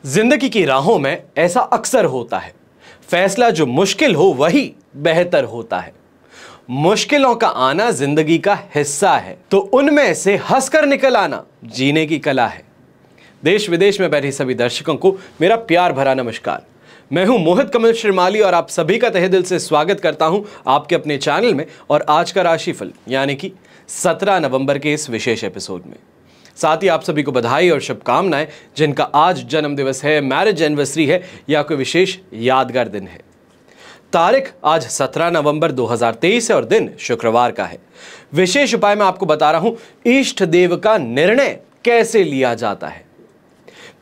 जिंदगी की राहों में ऐसा अक्सर होता है, फैसला जो मुश्किल हो वही बेहतर होता है। मुश्किलों का आना जिंदगी का हिस्सा है, तो उनमें से हंसकर निकल आना जीने की कला है। देश विदेश में बैठे सभी दर्शकों को मेरा प्यार भरा नमस्कार। मैं हूं मोहित कमल श्रीमाली और आप सभी का तहे दिल से स्वागत करता हूं आपके अपने चैनल में और आज का राशिफल यानी कि 17 नवंबर के इस विशेष एपिसोड में। साथ ही आप सभी को बधाई और शुभकामनाएं जिनका आज जन्मदिवस है, मैरिज एनिवर्सरी है या कोई विशेष यादगार दिन है। तारीख आज 17 नवंबर 2023 है और दिन शुक्रवार का है। विशेष उपाय मैं आपको बता रहा हूं, इष्ट देव का निर्णय कैसे लिया जाता है।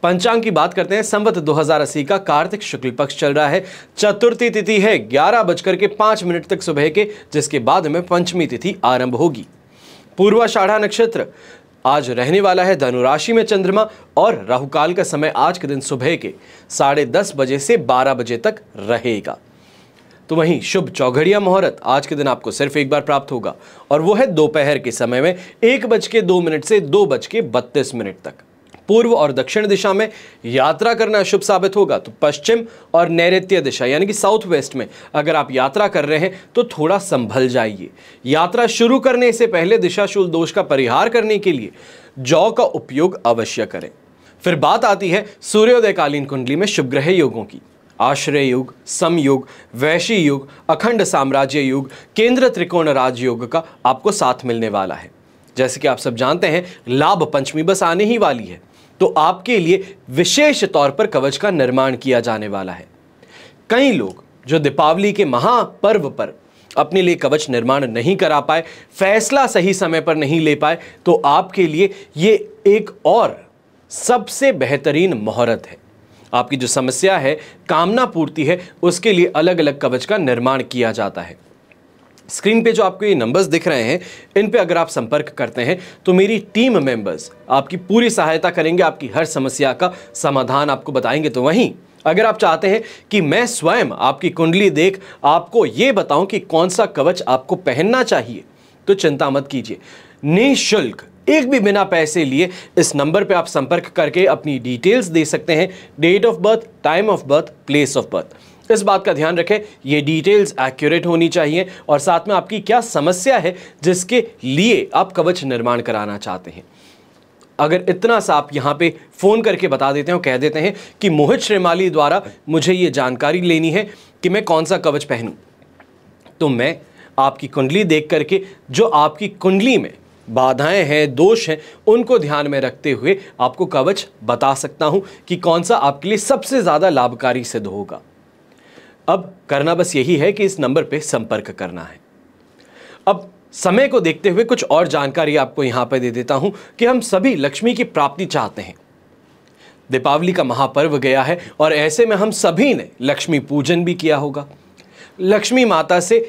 पंचांग की बात करते हैं। संवत 2080 का कार्तिक शुक्ल पक्ष चल रहा है। चतुर्थी तिथि है 11:05 तक सुबह के, जिसके बाद में पंचमी तिथि आरंभ होगी। पूर्वाषाढ़ा नक्षत्र आज रहने वाला है धनु राशि में चंद्रमा और राहुकाल का समय आज के दिन सुबह के 10:30 बजे से 12 बजे तक रहेगा। तो वहीं शुभ चौघड़िया मुहूर्त आज के दिन आपको सिर्फ एक बार प्राप्त होगा और वो है दोपहर के समय में 1:02 से 2:32 तक। पूर्व और दक्षिण दिशा में यात्रा करना शुभ साबित होगा, तो पश्चिम और नैऋत्य दिशा यानी कि साउथ वेस्ट में अगर आप यात्रा कर रहे हैं तो थोड़ा संभल जाइए। यात्रा शुरू करने से पहले दिशाशूल दोष का परिहार करने के लिए जौ का उपयोग अवश्य करें। फिर बात आती है सूर्योदयकालीन कुंडली में शुभ ग्रह योगों की। आश्रय योग, समयोग, वैशी योग, अखंड साम्राज्य योग, केंद्र त्रिकोण राजयोग का आपको साथ मिलने वाला है। जैसे कि आप सब जानते हैं, लाभ पंचमी बस आने ही वाली है, तो आपके लिए विशेष तौर पर कवच का निर्माण किया जाने वाला है। कई लोग जो दीपावली के महापर्व पर अपने लिए कवच निर्माण नहीं करा पाए, फैसला सही समय पर नहीं ले पाए, तो आपके लिए ये एक और सबसे बेहतरीन मुहूर्त है। आपकी जो समस्या है, कामना पूर्ति है, उसके लिए अलग अलग कवच का निर्माण किया जाता है। स्क्रीन पे जो आपको ये नंबर्स दिख रहे हैं, इन पे अगर आप संपर्क करते हैं तो मेरी टीम मेंबर्स आपकी पूरी सहायता करेंगे, आपकी हर समस्या का समाधान आपको बताएंगे। तो वहीं अगर आप चाहते हैं कि मैं स्वयं आपकी कुंडली देख आपको ये बताऊं कि कौन सा कवच आपको पहनना चाहिए, तो चिंता मत कीजिए। निःशुल्क, एक भी बिना पैसे लिए इस नंबर पे आप संपर्क करके अपनी डिटेल्स दे सकते हैं। Date of birth, time of birth, place of birth, इस बात का ध्यान रखें, ये डिटेल्स एक्यूरेट होनी चाहिए और साथ में आपकी क्या समस्या है जिसके लिए आप कवच निर्माण कराना चाहते हैं। अगर इतना सा आप यहाँ पे फ़ोन करके बता देते हैं और कह देते हैं कि मोहित श्रीमाली द्वारा मुझे ये जानकारी लेनी है कि मैं कौन सा कवच पहनूं, तो मैं आपकी कुंडली देख करके जो आपकी कुंडली में बाधाएं हैं, दोष हैं, उनको ध्यान में रखते हुए आपको कवच बता सकता हूं कि कौन सा आपके लिए सबसे ज़्यादा लाभकारी सिद्ध होगा। अब करना बस यही है कि इस नंबर पे संपर्क करना है। अब समय को देखते हुए कुछ और जानकारी आपको यहां पे दे देता हूं कि हम सभी लक्ष्मी की प्राप्ति चाहते हैं। दीपावली का महापर्व गया है और ऐसे में हम सभी ने लक्ष्मी पूजन भी किया होगा। लक्ष्मी माता से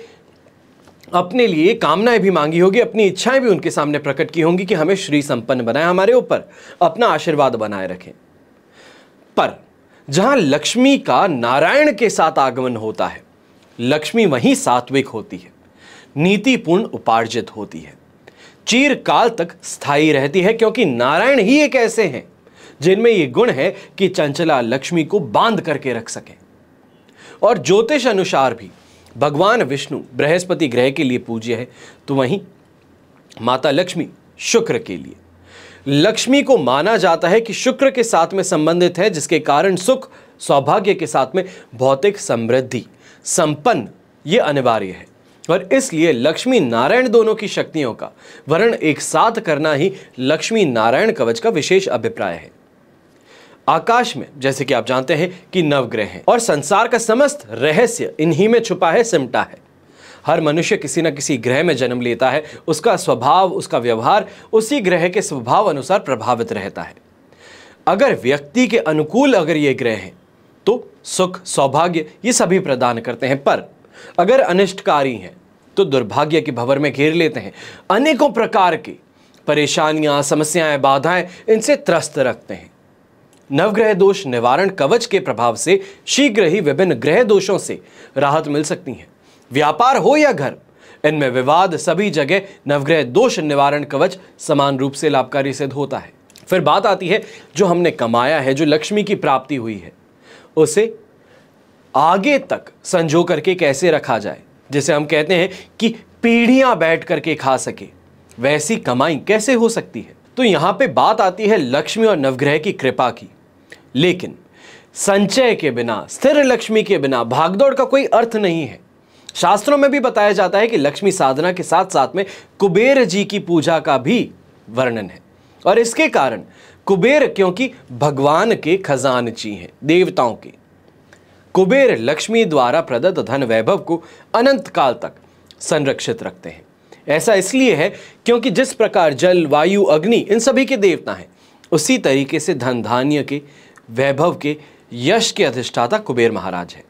अपने लिए कामनाएं भी मांगी होगी, अपनी इच्छाएं भी उनके सामने प्रकट की होंगी कि हमें श्री संपन्न बनाए, हमारे ऊपर अपना आशीर्वाद बनाए रखें। पर जहां लक्ष्मी का नारायण के साथ आगमन होता है, लक्ष्मी वहीं सात्विक होती है, नीतिपूर्ण उपार्जित होती है, चिरकाल तक स्थायी रहती है, क्योंकि नारायण ही एक ऐसे हैं जिनमें ये गुण है कि चंचला लक्ष्मी को बांध करके रख सकें। और ज्योतिष अनुसार भी भगवान विष्णु बृहस्पति ग्रह के लिए पूज्य है, तो वहीं माता लक्ष्मी शुक्र के लिए। लक्ष्मी को माना जाता है कि शुक्र के साथ में संबंधित है, जिसके कारण सुख, सौभाग्य के साथ में भौतिक समृद्धि, संपन्न ये अनिवार्य है। और इसलिए लक्ष्मी नारायण दोनों की शक्तियों का वर्ण एक साथ करना ही लक्ष्मी नारायण कवच का विशेष अभिप्राय है। आकाश में जैसे कि आप जानते हैं कि नवग्रह हैं और संसार का समस्त रहस्य इन्हीं में छुपा है, सिमटा है। हर मनुष्य किसी न किसी ग्रह में जन्म लेता है, उसका स्वभाव, उसका व्यवहार उसी ग्रह के स्वभाव अनुसार प्रभावित रहता है। अगर व्यक्ति के अनुकूल अगर ये ग्रह हैं तो सुख, सौभाग्य ये सभी प्रदान करते हैं, पर अगर अनिष्टकारी हैं तो दुर्भाग्य के भंवर में घेर लेते हैं, अनेकों प्रकार की परेशानियां, समस्याएं, बाधाएं इनसे त्रस्त रखते हैं। नवग्रह दोष निवारण कवच के प्रभाव से शीघ्र ही विभिन्न ग्रह दोषों से राहत मिल सकती है। व्यापार हो या घर, इनमें विवाद, सभी जगह नवग्रह दोष निवारण कवच समान रूप से लाभकारी सिद्ध होता है। फिर बात आती है जो हमने कमाया है, जो लक्ष्मी की प्राप्ति हुई है, उसे आगे तक संजो करके कैसे रखा जाए, जिसे हम कहते हैं कि पीढ़ियां बैठ करके खा सके, वैसी कमाई कैसे हो सकती है। तो यहां पे बात आती है लक्ष्मी और नवग्रह की कृपा की। लेकिन संचय के बिना, स्थिर लक्ष्मी के बिना भागदौड़ का कोई अर्थ नहीं है। शास्त्रों में भी बताया जाता है कि लक्ष्मी साधना के साथ साथ में कुबेर जी की पूजा का भी वर्णन है। और इसके कारण कुबेर, क्योंकि भगवान के खजानची हैं, देवताओं के, कुबेर लक्ष्मी द्वारा प्रदत्त धन वैभव को अनंत काल तक संरक्षित रखते हैं। ऐसा इसलिए है क्योंकि जिस प्रकार जल, वायु, अग्नि इन सभी के देवता हैं, उसी तरीके से धन धान्य के, वैभव के, यश के अधिष्ठाता कुबेर महाराज है।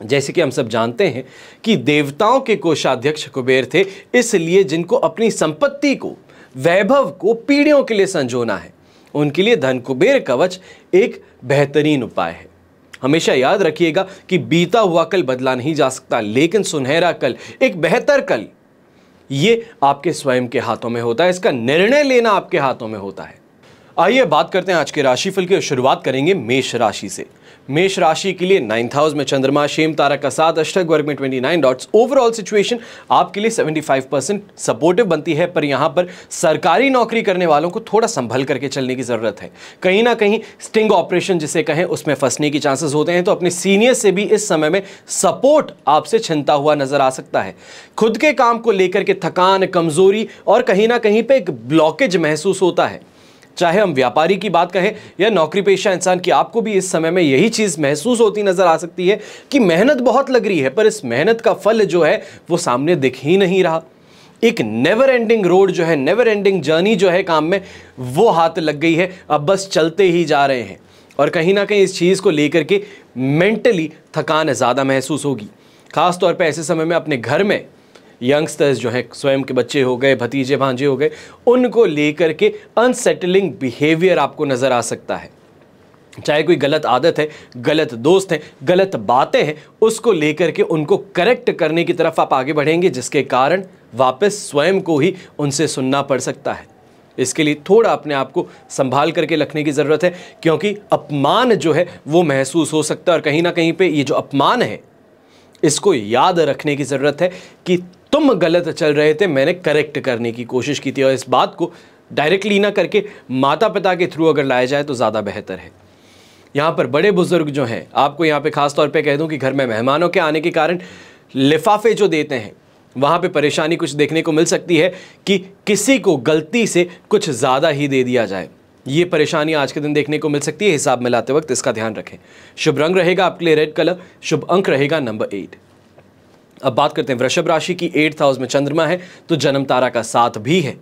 जैसे कि हम सब जानते हैं कि देवताओं के कोषाध्यक्ष कुबेर थे, इसलिए जिनको अपनी संपत्ति को, वैभव को पीढ़ियों के लिए संजोना है, उनके लिए धन कुबेर कवच एक बेहतरीन उपाय है। हमेशा याद रखिएगा कि बीता हुआ कल बदला नहीं जा सकता, लेकिन सुनहरा कल, एक बेहतर कल, ये आपके स्वयं के हाथों में होता है। इसका निर्णय लेना आपके हाथों में होता है। आइए बात करते हैं आज के राशिफल की। शुरुआत करेंगे मेष राशि से। मेष राशि के लिए 9th हाउस में चंद्रमा, शेम तारा का साथ, अष्टक वर्ग में 29 डॉट्स। ओवरऑल सिचुएशन आपके लिए 75% सपोर्टिव बनती है, पर यहां पर सरकारी नौकरी करने वालों को थोड़ा संभल करके चलने की जरूरत है। कहीं ना कहीं स्टिंग ऑपरेशन जिसे कहें, उसमें फंसने की चांसेस होते हैं। तो अपने सीनियर से भी इस समय में सपोर्ट आपसे छिनता हुआ नजर आ सकता है। खुद के काम को लेकर के थकान, कमजोरी और कहीं ना कहीं पे एक ब्लॉकेज महसूस होता है। चाहे हम व्यापारी की बात कहें या नौकरी पेशा इंसान की, आपको भी इस समय में यही चीज महसूस होती नजर आ सकती है कि मेहनत बहुत लग रही है, पर इस मेहनत का फल जो है वो सामने दिख ही नहीं रहा। एक नेवर एंडिंग रोड जो है, नेवर एंडिंग जर्नी जो है काम में, वो हाथ लग गई है। अब बस चलते ही जा रहे हैं और कहीं ना कहीं इस चीज को लेकर के मेंटली थकान ज्यादा महसूस होगी। खासतौर पर ऐसे समय में अपने घर में यंगस्टर्स जो हैं, स्वयं के बच्चे हो गए, भतीजे भांजे हो गए, उनको लेकर के अनसेटलिंग बिहेवियर आपको नजर आ सकता है। चाहे कोई गलत आदत है, गलत दोस्त है, गलत बातें हैं, उसको लेकर के उनको करेक्ट करने की तरफ आप आगे बढ़ेंगे, जिसके कारण वापस स्वयं को ही उनसे सुनना पड़ सकता है। इसके लिए थोड़ा अपने आप को संभाल करके रखने की ज़रूरत है, क्योंकि अपमान जो है वो महसूस हो सकता है। और कहीं ना कहीं पे ये जो अपमान है, इसको याद रखने की ज़रूरत है कि तुम गलत चल रहे थे, मैंने करेक्ट करने की कोशिश की थी। और इस बात को डायरेक्टली ना करके माता पिता के थ्रू अगर लाया जाए तो ज़्यादा बेहतर है। यहाँ पर बड़े बुजुर्ग जो हैं, आपको यहाँ पे खास तौर पे कह दूँ कि घर में मेहमानों के आने के कारण लिफाफे जो देते हैं, वहाँ पे परेशानी कुछ देखने को मिल सकती है कि किसी को गलती से कुछ ज़्यादा ही दे दिया जाए। ये परेशानी आज के दिन देखने को मिल सकती है। हिसाब मिलाते वक्त इसका ध्यान रखें। शुभ रंग रहेगा आपके लिए रेड कलर, शुभ अंक रहेगा नंबर 8। अब बात करते हैं वृषभ राशि की। 8th हाउस में चंद्रमा है तो जन्म तारा का साथ भी है।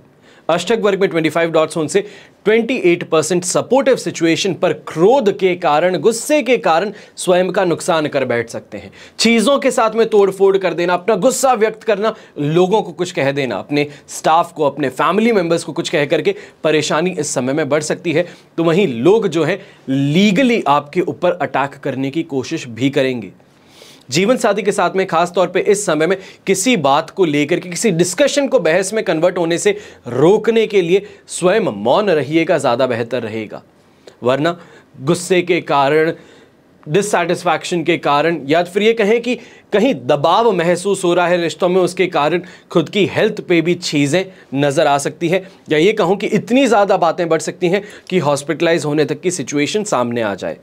अष्टक वर्ग में 25 डॉट्स होने से 28% सपोर्टिव सिचुएशन, पर क्रोध के कारण, गुस्से के कारण स्वयं का नुकसान कर बैठ सकते हैं। चीजों के साथ में तोड़फोड़ कर देना, अपना गुस्सा व्यक्त करना, लोगों को कुछ कह देना, अपने स्टाफ को, अपने फैमिली मेंबर्स को कुछ कह करके परेशानी इस समय में बढ़ सकती है। तो वहीं लोग जो है लीगली आपके ऊपर अटैक करने की कोशिश भी करेंगे। जीवन साथी के साथ में खास तौर पे इस समय में किसी बात को लेकर के, किसी डिस्कशन को बहस में कन्वर्ट होने से रोकने के लिए स्वयं मौन रहिएगा, ज़्यादा बेहतर रहेगा। वरना गुस्से के कारण, डिससैटिस्फैक्शन के कारण, या फिर ये कहें कि कहीं दबाव महसूस हो रहा है रिश्तों में, उसके कारण खुद की हेल्थ पे भी चीज़ें नज़र आ सकती है। या ये कहूँ कि इतनी ज़्यादा बातें बढ़ सकती हैं कि हॉस्पिटलाइज होने तक की सिचुएशन सामने आ जाए।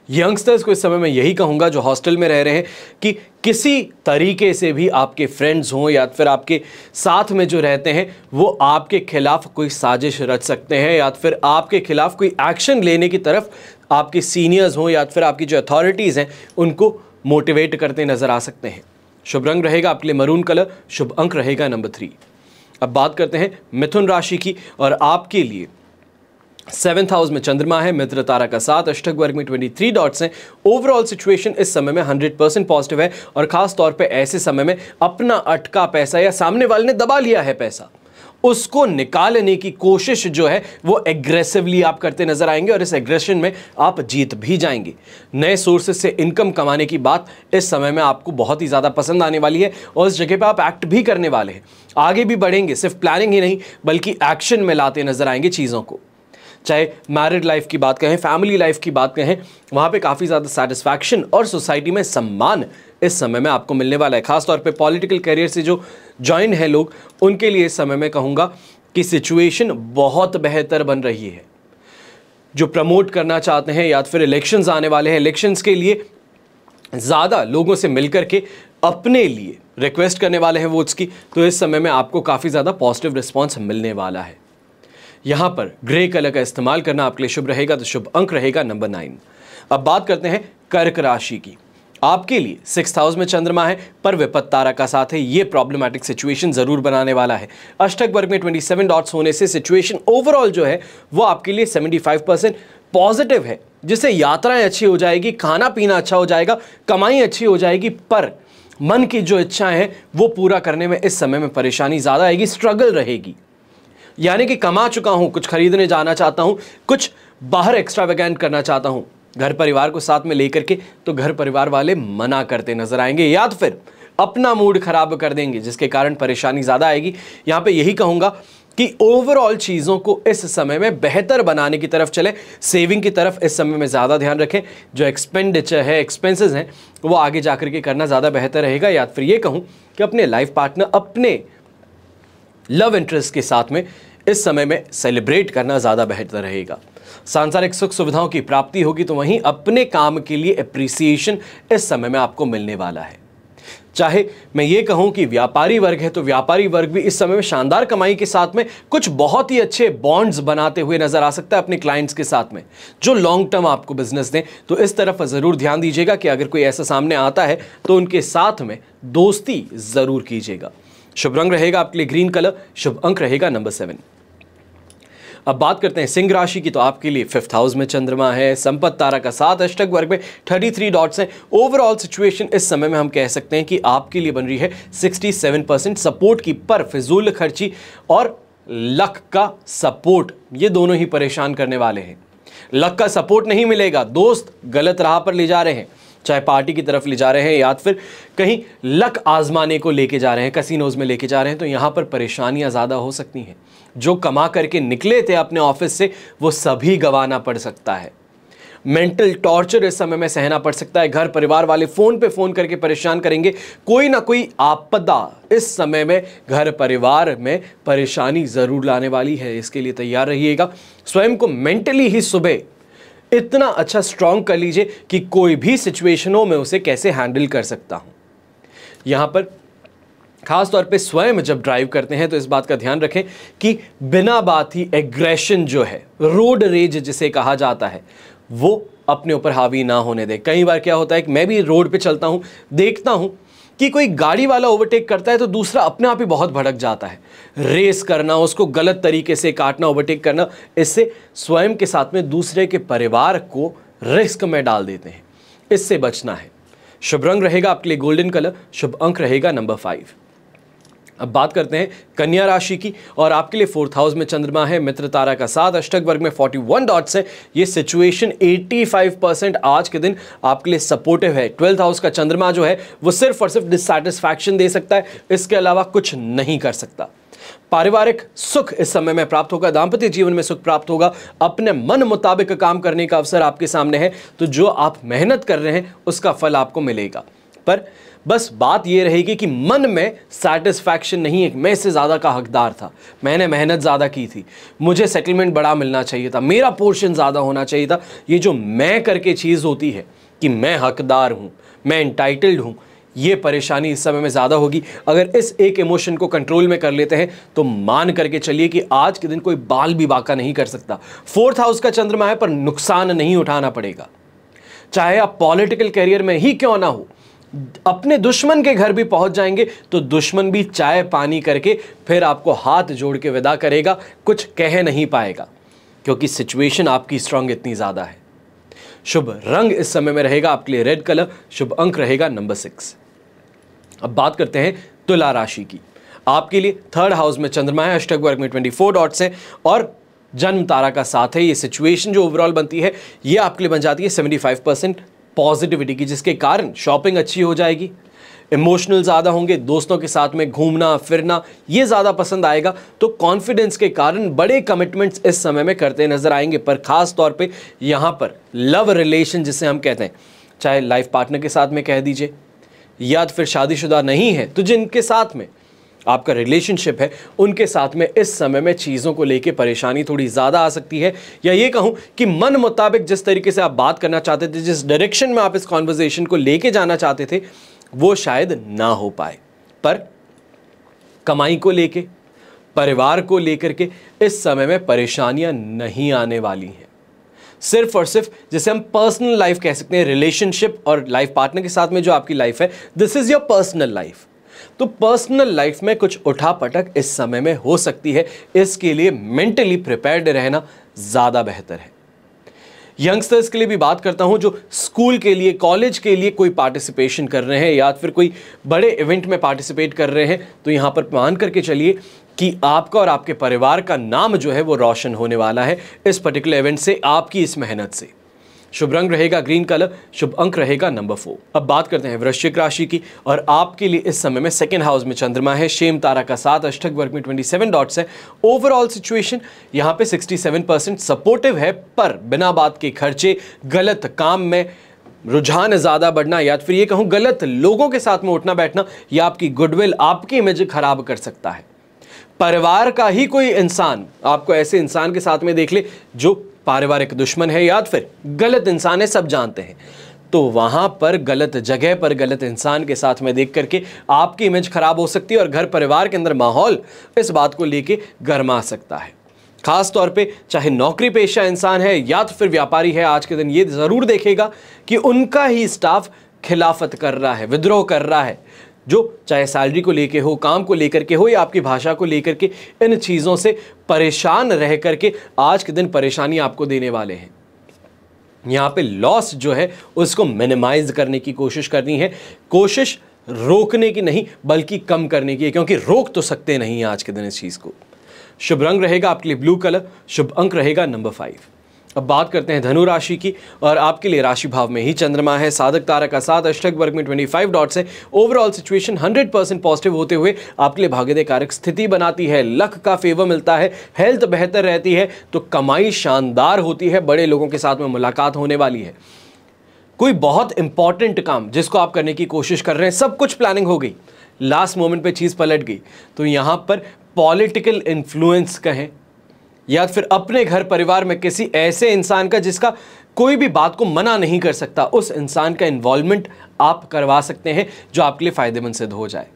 यंगस्टर्स को इस समय मैं यही कहूँगा जो हॉस्टल में रह रहे हैं कि किसी तरीके से भी आपके फ्रेंड्स हों या फिर आपके साथ में जो रहते हैं, वो आपके खिलाफ कोई साजिश रच सकते हैं या फिर आपके खिलाफ कोई एक्शन लेने की तरफ आपके सीनियर्स हों या फिर आपकी जो अथॉरिटीज़ हैं उनको मोटिवेट करते नज़र आ सकते हैं। शुभ रंग रहेगा आपके लिए मरून कलर, शुभ अंक रहेगा नंबर 3। अब बात करते हैं मिथुन राशि की, और आपके लिए 7th हाउस में चंद्रमा है, मित्र तारा का साथ, अष्टक वर्ग में 23 डॉट्स हैं। ओवरऑल सिचुएशन इस समय में 100% पॉजिटिव है। और खास तौर पे ऐसे समय में अपना अटका पैसा या सामने वाले ने दबा लिया है पैसा, उसको निकालने की कोशिश जो है वो एग्रेसिवली आप करते नजर आएंगे और इस एग्रेशन में आप जीत भी जाएंगे। नए सोर्सेज से इनकम कमाने की बात इस समय में आपको बहुत ही ज़्यादा पसंद आने वाली है और इस जगह पे आप एक्ट भी करने वाले हैं। आगे भी बढ़ेंगे, सिर्फ प्लानिंग ही नहीं बल्कि एक्शन में लाते नजर आएंगे चीज़ों को। चाहे मैरिड लाइफ की बात कहें, फैमिली लाइफ की बात कहें, वहाँ पे काफ़ी ज़्यादा सेटिस्फैक्शन और सोसाइटी में सम्मान इस समय में आपको मिलने वाला है। खासतौर पे पॉलिटिकल करियर से जो ज्वाइन है लोग, उनके लिए इस समय में कहूँगा कि सिचुएशन बहुत बेहतर बन रही है। जो प्रमोट करना चाहते हैं या फिर इलेक्शंस आने वाले हैं, इलेक्शंस के लिए ज़्यादा लोगों से मिलकर के अपने लिए रिक्वेस्ट करने वाले हैं वोट्स की, तो इस समय में आपको काफ़ी ज़्यादा पॉजिटिव रिस्पॉन्स मिलने वाला है। यहाँ पर ग्रे कलर का इस्तेमाल करना आपके लिए शुभ रहेगा, तो शुभ अंक रहेगा नंबर 9। अब बात करते हैं कर्क राशि की। आपके लिए 6th हाउस में चंद्रमा है पर विपत्त तारा का साथ है, ये प्रॉब्लमैटिक सिचुएशन जरूर बनाने वाला है। अष्टक वर्ग में 27 डॉट्स होने से सिचुएशन ओवरऑल जो है वो आपके लिए 75% पॉजिटिव है, जिससे यात्राएं अच्छी हो जाएगी, खाना पीना अच्छा हो जाएगा, कमाई अच्छी हो जाएगी, पर मन की जो इच्छाएं हैं वो पूरा करने में इस समय में परेशानी ज़्यादा आएगी, स्ट्रगल रहेगी। यानी कि कमा चुका हूं, कुछ खरीदने जाना चाहता हूं, कुछ बाहर एक्स्ट्रावेगेंट करना चाहता हूं, घर परिवार को साथ में लेकर के, तो घर परिवार वाले मना करते नजर आएंगे या तो फिर अपना मूड खराब कर देंगे, जिसके कारण परेशानी ज़्यादा आएगी। यहाँ पे यही कहूँगा कि ओवरऑल चीज़ों को इस समय में बेहतर बनाने की तरफ चले, सेविंग की तरफ इस समय में ज़्यादा ध्यान रखें। जो एक्सपेंडिचर है, एक्सपेंसेस हैं, वो आगे जाकर के करना ज़्यादा बेहतर रहेगा। या फिर ये कहूँ कि अपने लाइफ पार्टनर, अपने लव इंटरेस्ट के साथ में इस समय में सेलिब्रेट करना ज़्यादा बेहतर रहेगा। सांसारिक सुख सुविधाओं की प्राप्ति होगी, तो वहीं अपने काम के लिए एप्रिसिएशन इस समय में आपको मिलने वाला है। चाहे मैं ये कहूं कि व्यापारी वर्ग है, तो व्यापारी वर्ग भी इस समय में शानदार कमाई के साथ में कुछ बहुत ही अच्छे बॉन्ड्स बनाते हुए नजर आ सकता है अपने क्लाइंट्स के साथ में, जो लॉन्ग टर्म आपको बिजनेस दें। तो इस तरफ ज़रूर ध्यान दीजिएगा कि अगर कोई ऐसा सामने आता है तो उनके साथ में दोस्ती ज़रूर कीजिएगा। शुभ रंग रहेगा आपके लिए ग्रीन कलर, शुभ अंक रहेगा नंबर 7। अब बात करते हैं सिंह राशि की। तो आपके लिए 5th हाउस में चंद्रमा है, संपत्त तारा का साथ, अष्टक वर्ग में 33 डॉट्स हैं। ओवरऑल सिचुएशन इस समय में हम कह सकते हैं कि आपके लिए बन रही है 67% सपोर्ट की, पर फिजूल खर्ची और लक का सपोर्ट, ये दोनों ही परेशान करने वाले हैं। लक का सपोर्ट नहीं मिलेगा, दोस्त गलत राह पर ले जा रहे हैं, चाहे पार्टी की तरफ ले जा रहे हैं या फिर कहीं लक आजमाने को लेके जा रहे हैं, कैसीनोज में लेके जा रहे हैं, तो यहाँ पर परेशानियाँ ज़्यादा हो सकती हैं। जो कमा करके निकले थे अपने ऑफिस से, वो सभी गंवाना पड़ सकता है। मेंटल टॉर्चर इस समय में सहना पड़ सकता है। घर परिवार वाले फ़ोन पे फ़ोन करके परेशान करेंगे, कोई ना कोई आपदा इस समय में घर परिवार में परेशानी ज़रूर लाने वाली है, इसके लिए तैयार रहिएगा। स्वयं को मेंटली ही सुबह इतना अच्छा स्ट्रांग कर लीजिए कि कोई भी सिचुएशनों में उसे कैसे हैंडल कर सकता हूं। यहां पर खास तौर पे स्वयं जब ड्राइव करते हैं तो इस बात का ध्यान रखें कि बिना बात ही एग्रेशन जो है, रोड रेज जिसे कहा जाता है, वो अपने ऊपर हावी ना होने दें। कई बार क्या होता है कि मैं भी रोड पे चलता हूं, देखता हूं कि कोई गाड़ी वाला ओवरटेक करता है तो दूसरा अपने आप ही बहुत भड़क जाता है। रेस करना, उसको गलत तरीके से काटना, ओवरटेक करना, इससे स्वयं के साथ में दूसरे के परिवार को रिस्क में डाल देते हैं। इससे बचना है। शुभ रंग रहेगा आपके लिए गोल्डन कलर, शुभ अंक रहेगा नंबर 5। अब बात करते हैं कन्या राशि की, और आपके लिए 4th हाउस में चंद्रमा है, मित्र तारा का साथ, अष्टक वर्ग में 41 डॉट्स है। ये सिचुएशन 85% आज के दिन आपके लिए सपोर्टिव है। 12th हाउस का चंद्रमा जो है वो सिर्फ और सिर्फ डिससैटिस्फैक्शन दे सकता है, इसके अलावा कुछ नहीं कर सकता। पारिवारिक सुख इस समय में प्राप्त होगा, दाम्पत्य जीवन में सुख प्राप्त होगा, अपने मन मुताबिक काम करने का अवसर आपके सामने है। तो जो आप मेहनत कर रहे हैं उसका फल आपको मिलेगा, पर बस बात यह रहेगी कि मन में सैटिस्फैक्शन नहीं है। मैं इससे ज़्यादा का हकदार था, मैंने मेहनत ज़्यादा की थी, मुझे सेटलमेंट बड़ा मिलना चाहिए था, मेरा पोर्शन ज़्यादा होना चाहिए था। ये जो मैं करके चीज़ होती है कि मैं हकदार हूँ, मैं एंटाइटल्ड हूँ, ये परेशानी इस समय में ज़्यादा होगी। अगर इस एक इमोशन को कंट्रोल में कर लेते हैं तो मान करके चलिए कि आज के दिन कोई बाल भी बाका नहीं कर सकता। 4th हाउस का चंद्रमा है, पर नुकसान नहीं उठाना पड़ेगा। चाहे आप पॉलिटिकल कैरियर में ही क्यों ना हो, अपने दुश्मन के घर भी पहुंच जाएंगे तो दुश्मन भी चाय पानी करके फिर आपको हाथ जोड़ के विदा करेगा, कुछ कह नहीं पाएगा, क्योंकि सिचुएशन आपकी स्ट्रांग इतनी ज़्यादा है। शुभ रंग इस समय में रहेगा आपके लिए रेड कलर, शुभ अंक रहेगा नंबर 6। अब बात करते हैं तुला राशि की। आपके लिए 3rd हाउस में चंद्रमा है, अष्टक वर्ग में 24 डॉट्स है और जन्म तारा का साथ है। ये सिचुएशन जो ओवरऑल बनती है ये आपके लिए बन जाती है 75% पॉजिटिविटी की, जिसके कारण शॉपिंग अच्छी हो जाएगी, इमोशनल ज़्यादा होंगे, दोस्तों के साथ में घूमना फिरना ये ज़्यादा पसंद आएगा, तो कॉन्फिडेंस के कारण बड़े कमिटमेंट्स इस समय में करते नजर आएंगे। पर खास तौर पे यहाँ पर लव रिलेशन जिसे हम कहते हैं, चाहे लाइफ पार्टनर के साथ में कह दीजिए या फिर शादीशुदा नहीं है, तो जिनके साथ में आपका रिलेशनशिप है उनके साथ में इस समय में चीज़ों को लेके परेशानी थोड़ी ज़्यादा आ सकती है, या ये कहूँ कि मन मुताबिक जिस तरीके से आप बात करना चाहते थे, जिस डायरेक्शन में आप इस कॉन्वर्जेशन को लेके जाना चाहते थे, वो शायद ना हो पाए। पर कमाई को लेके, परिवार को लेकर के इस समय में परेशानियां नहीं आने वाली हैं। सिर्फ और सिर्फ जिसे हम पर्सनल लाइफ कह सकते हैं, रिलेशनशिप और लाइफ पार्टनर के साथ में जो आपकी लाइफ है, this is your personal life. तो पर्सनल लाइफ में कुछ उठापटक इस समय में हो सकती है, इसके लिए मेंटली प्रिपेयर्ड रहना ज़्यादा बेहतर है। यंगस्टर्स के लिए भी बात करता हूं, जो स्कूल के लिए, कॉलेज के लिए कोई पार्टिसिपेशन कर रहे हैं या फिर कोई बड़े इवेंट में पार्टिसिपेट कर रहे हैं, तो यहां पर मान करके चलिए कि आपका और आपके परिवार का नाम जो है वो रोशन होने वाला है इस पर्टिकुलर इवेंट से, आपकी इस मेहनत से। शुभ रंग रहेगा ग्रीन कलर, शुभ अंक रहेगा नंबर 4। अब बात करते हैं वृश्चिक राशि की, और आपके लिए इस समय में सेकंड हाउस में चंद्रमा है, शेम तारा का 7, अष्टक वर्ग में 27 डॉट्स है। ओवरऑल सिचुएशन यहाँ पे 67% सपोर्टिव है, पर बिना बात के खर्चे, गलत काम में रुझान ज़्यादा बढ़ना, या फिर ये कहूँ गलत लोगों के साथ में उठना बैठना, या आपकी गुडविल, आपकी इमेज खराब कर सकता है। परिवार का ही कोई इंसान आपको ऐसे इंसान के साथ में देख ले जो पारिवारिक दुश्मन है या फिर गलत इंसान है, सब जानते हैं, तो वहां पर गलत जगह पर गलत इंसान के साथ में देख करके आपकी इमेज खराब हो सकती है और घर परिवार के अंदर माहौल इस बात को लेके गर्मा सकता है। खास तौर पे चाहे नौकरी पेशा इंसान है या तो फिर व्यापारी है, आज के दिन ये जरूर देखेगा कि उनका ही स्टाफ खिलाफत कर रहा है, विद्रोह कर रहा है, जो चाहे सैलरी को लेके हो, काम को लेकर के हो या आपकी भाषा को लेकर के, इन चीज़ों से परेशान रह करके आज के दिन परेशानी आपको देने वाले हैं। यहाँ पे लॉस जो है उसको मिनिमाइज करने की कोशिश करनी है, कोशिश रोकने की नहीं बल्कि कम करने की है, क्योंकि रोक तो सकते नहीं है आज के दिन इस चीज़ को। शुभ रंग रहेगा आपके लिए ब्लू कलर, शुभ अंक रहेगा नंबर 5। अब बात करते हैं धनु राशि की, और आपके लिए राशि भाव में ही चंद्रमा है, साधक तारा का 7, अष्टक वर्ग में 25 डॉट्स है। ओवरऑल सिचुएशन 100% पॉजिटिव होते हुए आपके लिए भाग्योदय कारक स्थिति बनाती है, लक का फेवर मिलता है, हेल्थ बेहतर रहती है, तो कमाई शानदार होती है, बड़े लोगों के साथ में मुलाकात होने वाली है। कोई बहुत इंपॉर्टेंट काम जिसको आप करने की कोशिश कर रहे हैं, सब कुछ प्लानिंग हो गई, लास्ट मोमेंट पे चीज़ पलट गई, तो यहाँ पर पॉलिटिकल इन्फ्लुएंस कहें या फिर अपने घर परिवार में किसी ऐसे इंसान का जिसका कोई भी बात को मना नहीं कर सकता, उस इंसान का इन्वॉल्वमेंट आप करवा सकते हैं जो आपके लिए फायदेमंद सिद्ध हो जाए।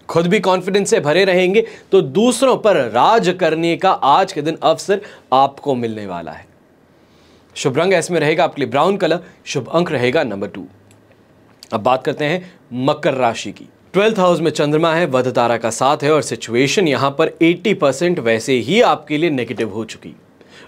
खुद भी कॉन्फिडेंस से भरे रहेंगे तो दूसरों पर राज करने का आज के दिन अवसर आपको मिलने वाला है। शुभ रंग इसमें रहेगा आपके लिए ब्राउन कलर, शुभ अंक रहेगा नंबर 2। अब बात करते हैं मकर राशि की। 12th हाउस में चंद्रमा है, वध तारा का 7 है, और सिचुएशन यहां पर 80% वैसे ही आपके लिए नेगेटिव हो चुकी।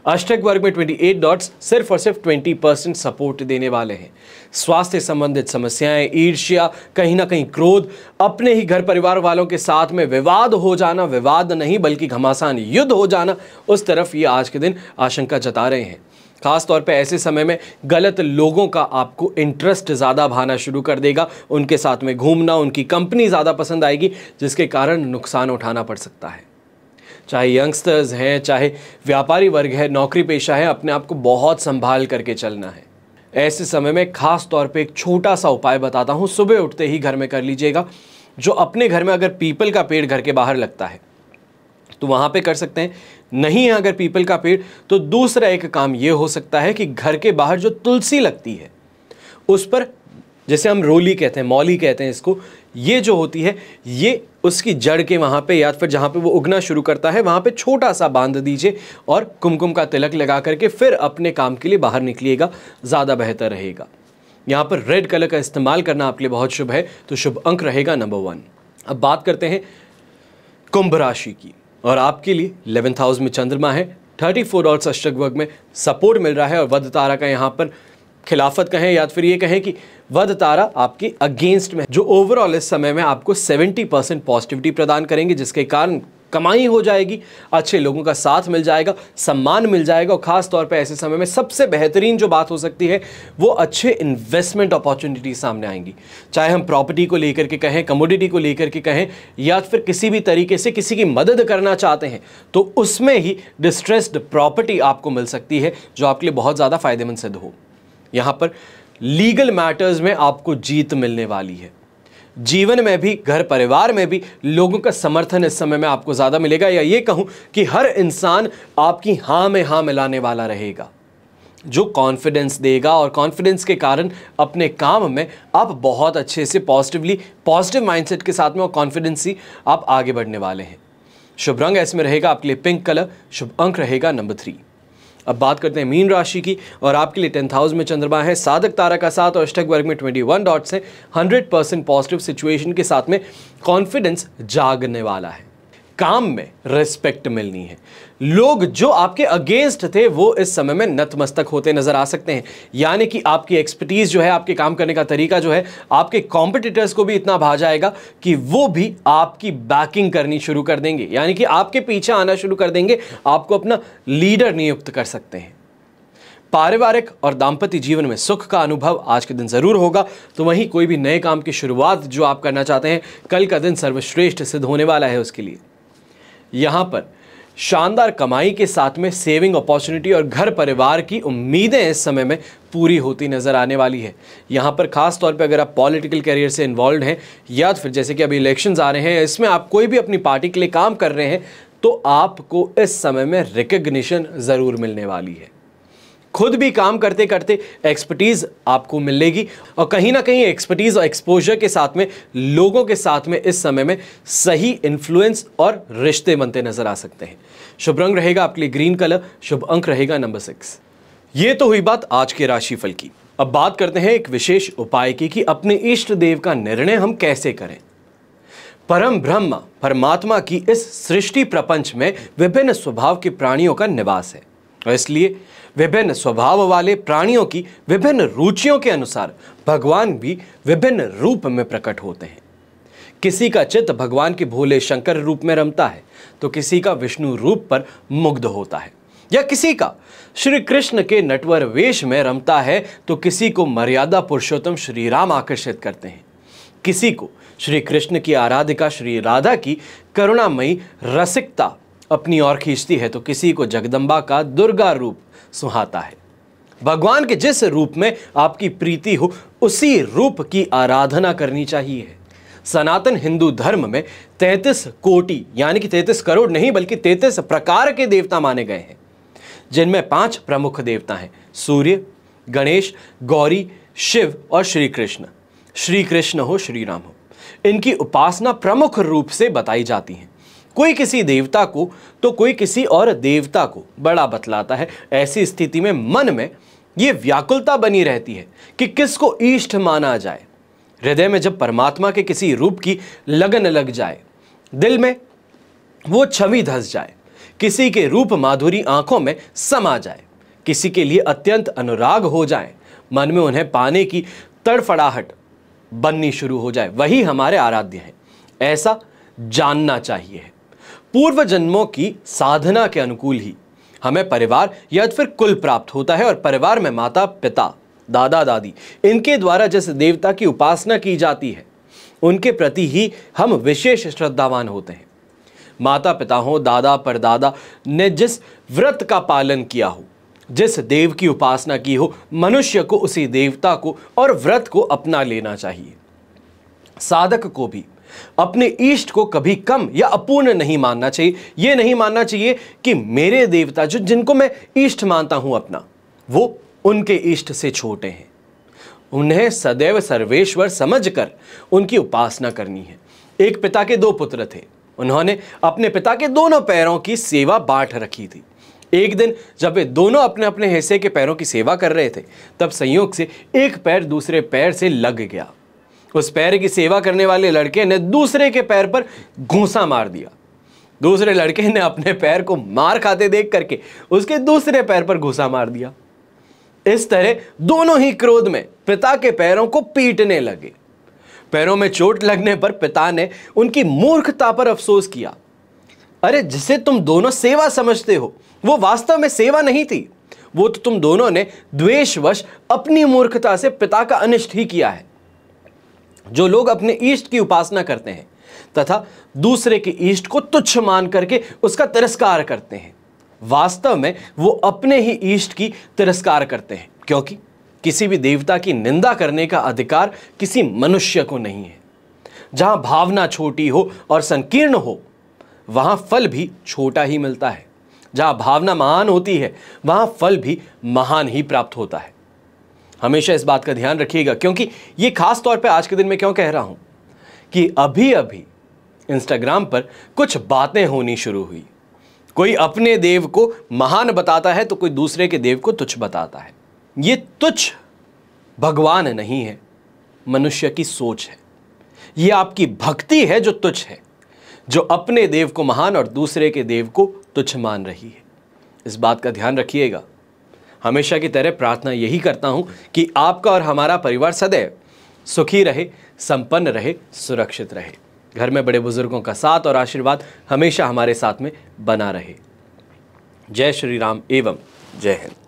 अष्टक वर्ग में 28 डॉट्स सिर्फ और सिर्फ 20% सपोर्ट देने वाले हैं। स्वास्थ्य संबंधित समस्याएं, ईर्ष्या, कहीं ना कहीं क्रोध, अपने ही घर परिवार वालों के साथ में विवाद हो जाना, विवाद नहीं बल्कि घमासान युद्ध हो जाना, उस तरफ ये आज के दिन आशंका जता रहे हैं। खास तौर पे ऐसे समय में गलत लोगों का आपको इंटरेस्ट ज़्यादा भाना शुरू कर देगा, उनके साथ में घूमना, उनकी कंपनी ज़्यादा पसंद आएगी, जिसके कारण नुकसान उठाना पड़ सकता है। चाहे यंगस्टर्स हैं, चाहे व्यापारी वर्ग है, नौकरी पेशा है, अपने आप को बहुत संभाल करके चलना है। ऐसे समय में खास तौर पे एक छोटा सा उपाय बताता हूँ, सुबह उठते ही घर में कर लीजिएगा। जो अपने घर में अगर पीपल का पेड़ घर के बाहर लगता है तो वहाँ पे कर सकते हैं, नहीं है अगर पीपल का पेड़ तो दूसरा एक काम ये हो सकता है कि घर के बाहर जो तुलसी लगती है उस पर, जैसे हम रोली कहते हैं, मौली कहते हैं इसको, ये जो होती है ये उसकी जड़ के वहाँ पे या फिर जहाँ पे वो उगना शुरू करता है वहाँ पे छोटा सा बांध दीजिए और कुमकुम का तिलक लगा करके फिर अपने काम के लिए बाहर निकलिएगा, ज़्यादा बेहतर रहेगा। यहाँ पर रेड कलर का इस्तेमाल करना आपके लिए बहुत शुभ है, तो शुभ अंक रहेगा नंबर 1। अब बात करते हैं कुंभ राशि की, और आपके लिए 11th हाउस में चंद्रमा है, 34 डॉट्स अष्टक वर्ग में सपोर्ट मिल रहा है, और वध तारा का यहाँ पर खिलाफत कहें या फिर ये कहें कि वध तारा आपके अगेंस्ट में, जो ओवरऑल इस समय में आपको 70% पॉजिटिविटी प्रदान करेंगे, जिसके कारण कमाई हो जाएगी, अच्छे लोगों का साथ मिल जाएगा, सम्मान मिल जाएगा और ख़ास तौर पे ऐसे समय में सबसे बेहतरीन जो बात हो सकती है वो अच्छे इन्वेस्टमेंट अपॉर्चुनिटी सामने आएंगी। चाहे हम प्रॉपर्टी को लेकर के कहें, कमोडिटी को लेकर के कहें, या फिर किसी भी तरीके से किसी की मदद करना चाहते हैं तो उसमें ही डिस्ट्रेस्ड प्रॉपर्टी आपको मिल सकती है जो आपके लिए बहुत ज़्यादा फायदेमंद सिद्ध हो। यहाँ पर लीगल मैटर्स में आपको जीत मिलने वाली है। जीवन में भी, घर परिवार में भी लोगों का समर्थन इस समय में आपको ज़्यादा मिलेगा, या ये कहूँ कि हर इंसान आपकी हाँ में हाँ मिलाने वाला रहेगा, जो कॉन्फिडेंस देगा और कॉन्फिडेंस के कारण अपने काम में आप बहुत अच्छे से पॉजिटिव माइंडसेट के साथ में और कॉन्फिडेंस ही आप आगे बढ़ने वाले हैं। शुभ रंग ऐसे में रहेगा आपके लिए पिंक कलर, शुभ अंक रहेगा नंबर 3। अब बात करते हैं मीन राशि की, और आपके लिए 10th हाउस में चंद्रमा है, साधक तारा का साथ और अष्टक वर्ग में 21 डॉट्स है। 100% पॉजिटिव सिचुएशन के साथ में कॉन्फिडेंस जागने वाला है। काम में रिस्पेक्ट मिलनी है। लोग जो आपके अगेंस्ट थे वो इस समय में नतमस्तक होते नजर आ सकते हैं, यानी कि आपकी एक्सपर्टीज जो है, आपके काम करने का तरीका जो है, आपके कॉम्पिटिटर्स को भी इतना भा जाएगा कि वो भी आपकी बैकिंग करनी शुरू कर देंगे, यानी कि आपके पीछे आना शुरू कर देंगे, आपको अपना लीडर नियुक्त कर सकते हैं। पारिवारिक और दाम्पत्य जीवन में सुख का अनुभव आज के दिन जरूर होगा। तो वहीं कोई भी नए काम की शुरुआत जो आप करना चाहते हैं, कल का दिन सर्वश्रेष्ठ सिद्ध होने वाला है उसके लिए। यहाँ पर शानदार कमाई के साथ में सेविंग अपॉर्चुनिटी और घर परिवार की उम्मीदें इस समय में पूरी होती नजर आने वाली है। यहाँ पर खास तौर पे अगर आप पॉलिटिकल कैरियर से इन्वॉल्व हैं, या फिर जैसे कि अभी इलेक्शंस आ रहे हैं, इसमें आप कोई भी अपनी पार्टी के लिए काम कर रहे हैं, तो आपको इस समय में रिकग्निशन ज़रूर मिलने वाली है। खुद भी काम करते करते एक्सपर्टीज आपको मिलेगी, और कहीं ना कहीं एक्सपर्टीज और एक्सपोजर के साथ में लोगों के साथ में इस समय में सही इन्फ्लुएंस और रिश्ते बनते नजर आ सकते हैं। शुभ रंग रहेगा आपके लिए ग्रीन कलर, शुभ अंक रहेगा नंबर 6। ये तो हुई बात आज के राशिफल की। अब बात करते हैं एक विशेष उपाय की कि अपने इष्ट देव का निर्णय हम कैसे करें। परम ब्रह्म परमात्मा की इस सृष्टि प्रपंच में विभिन्न स्वभाव के प्राणियों का निवास है, और इसलिए विभिन्न स्वभाव वाले प्राणियों की विभिन्न रुचियों के अनुसार भगवान भी विभिन्न रूप में प्रकट होते हैं। किसी का चित्त भगवान के भोले शंकर रूप में रमता है, तो किसी का विष्णु रूप पर मुग्ध होता है, या किसी का श्री कृष्ण के नटवर वेश में रमता है, तो किसी को मर्यादा पुरुषोत्तम श्री राम आकर्षित करते हैं। किसी को श्री कृष्ण की आराधिका श्री राधा की करुणामयी रसिकता अपनी ओर खींचती है, तो किसी को जगदम्बा का दुर्गा रूप सुहाता है। भगवान के जिस रूप में आपकी प्रीति हो, उसी रूप की आराधना करनी चाहिए। सनातन हिंदू धर्म में 33 कोटि यानी कि 33 करोड़ नहीं बल्कि 33 प्रकार के देवता माने गए हैं, जिनमें 5 प्रमुख देवता हैं: सूर्य, गणेश, गौरी, शिव और श्री कृष्ण। श्री कृष्ण हो, श्री राम हो, इनकी उपासना प्रमुख रूप से बताई जाती है। कोई किसी देवता को तो कोई किसी और देवता को बड़ा बतलाता है। ऐसी स्थिति में मन में ये व्याकुलता बनी रहती है कि किसको इष्ट माना जाए। हृदय में जब परमात्मा के किसी रूप की लगन लग जाए, दिल में वो छवि धस जाए, किसी के रूप माधुरी आंखों में समा जाए, किसी के लिए अत्यंत अनुराग हो जाए, मन में उन्हें पाने की तड़फड़ाहट बननी शुरू हो जाए, वही हमारे आराध्य हैं, ऐसा जानना चाहिए। पूर्व जन्मों की साधना के अनुकूल ही हमें परिवार या फिर कुल प्राप्त होता है, और परिवार में माता पिता, दादा दादी, इनके द्वारा जिस देवता की उपासना की जाती है, उनके प्रति ही हम विशेष श्रद्धावान होते हैं। माता पिता हो, दादा परदादा ने जिस व्रत का पालन किया हो, जिस देव की उपासना की हो, मनुष्य को उसी देवता को और व्रत को अपना लेना चाहिए। साधक को भी अपने इष्ट को कभी कम या अपूर्ण नहीं मानना चाहिए। यह नहीं मानना चाहिए कि मेरे देवता जो जिनको मैं इष्ट मानता हूं अपना, वो उनके इष्ट से छोटे हैं। उन्हें सदैव सर्वेश्वर समझकर उनकी उपासना करनी है। एक पिता के 2 पुत्र थे। उन्होंने अपने पिता के दोनों पैरों की सेवा बांट रखी थी। एक दिन जब वे दोनों अपने अपने हिस्से के पैरों की सेवा कर रहे थे, तब संयोग से एक पैर दूसरे पैर से लग गया। उस पैर की सेवा करने वाले लड़के ने दूसरे के पैर पर घूंसा मार दिया। दूसरे लड़के ने अपने पैर को मार खाते देख करके उसके दूसरे पैर पर घूंसा मार दिया। इस तरह दोनों ही क्रोध में पिता के पैरों को पीटने लगे। पैरों में चोट लगने पर पिता ने उनकी मूर्खता पर अफसोस किया। अरे जिसे तुम दोनों सेवा समझते हो वो वास्तव में सेवा नहीं थी, वो तो तुम दोनों ने द्वेषवश अपनी मूर्खता से पिता का अनिष्ट ही किया है। जो लोग अपने इष्ट की उपासना करते हैं तथा दूसरे के इष्ट को तुच्छ मान करके उसका तिरस्कार करते हैं, वास्तव में वो अपने ही इष्ट की तिरस्कार करते हैं, क्योंकि किसी भी देवता की निंदा करने का अधिकार किसी मनुष्य को नहीं है। जहां भावना छोटी हो और संकीर्ण हो वहां फल भी छोटा ही मिलता है। जहां भावना महान होती है वहां फल भी महान ही प्राप्त होता है। हमेशा इस बात का ध्यान रखिएगा, क्योंकि ये खास तौर पे आज के दिन में क्यों कह रहा हूं कि अभी अभी इंस्टाग्राम पर कुछ बातें होनी शुरू हुई। कोई अपने देव को महान बताता है तो कोई दूसरे के देव को तुच्छ बताता है। ये तुच्छ भगवान नहीं है, मनुष्य की सोच है। ये आपकी भक्ति है जो तुच्छ है, जो अपने देव को महान और दूसरे के देव को तुच्छ मान रही है। इस बात का ध्यान रखिएगा। हमेशा की तरह प्रार्थना यही करता हूं कि आपका और हमारा परिवार सदैव सुखी रहे, संपन्न रहे, सुरक्षित रहे। घर में बड़े बुजुर्गों का साथ और आशीर्वाद हमेशा हमारे साथ में बना रहे। जय श्री राम एवं जय हिंद।